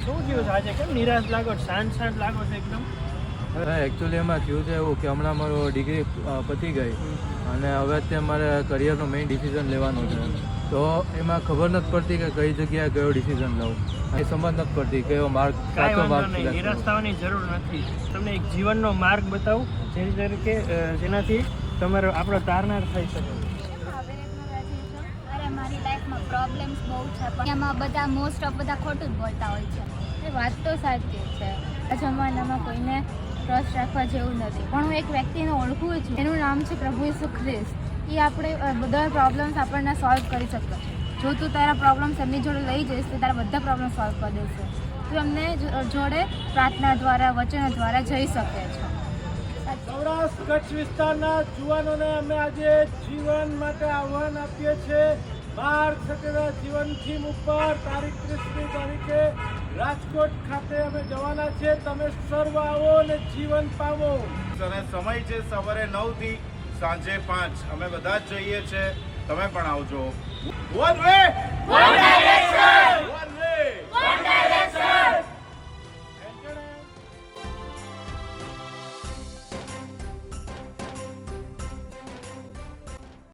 શું થયું છે આજે? કેમ નિરાશ લાગો? શાંત લાગો છે એકદમ? એકચ્યુઅલી એમાં થયું છે એવું કે હમણાં મારો ડિગ્રી પતી ગઈ અને હવે અત્યારે મારે કરિયરનો મેઇન ડિસિઝન લેવાનો છે. તો એમાં ખબર નથી પડતી કે કઈ જગ્યાએ કયો ડિસિઝન લઉં. એ સમજ નથી પડતી કયો માર્ગ સાચો માર્ગ. નિરાશ થવાની જરૂર નથી. તમને એક જીવનનો માર્ગ બતાવું જેની તરીકે જેનાથી તમારો આપણો તારનાર થઈ શકે. મારી લાઈફમાં પ્રોબ્લેમ્સ બહુ છે પણ એમાં બધા મોસ્ટ ઓફ બધા ખોટું જ બોલતા હોય છે. એ વાત તો સાચી છે. આ જમાનામાં કોઈને ટ્રસ્ટ રાખવા જેવું નથી. પણ હું એક વ્યક્તિને ઓળખું છું, એનું નામ છે પ્રભુ ઈસુ ખ્રિસ્ત. એ આપણે બધા પ્રોબ્લેમ્સ આપણને સોલ્વ કરી શકે. જો તું તારા પ્રોબ્લેમ્સ એમની જોડે લઈ જઈશ તો તારા બધા પ્રોબ્લેમ સોલ્વ કરી દેશે. તું એમને જોડે પ્રાર્થના દ્વારા વચનો દ્વારા જઈ શકે છે. સૌરાષ્ટ્ર કચ્છ વિસ્તારના યુવાનોને અમે આજે જીવન માટે આહ્વાન આપીએ છીએ. માર્ગ સટેરા જીવન થીમ ઉપર તારીખ 30મી તારીખે રાજકોટ ખાતે અમે જવાના છે. તમે સર્વ આવો અને જીવન પાવો. અને સમય છે સવારે 9 થી સાંજે 5. અમે બધા જ જઈએ છીએ, તમે પણ આવજો. One way, one direction.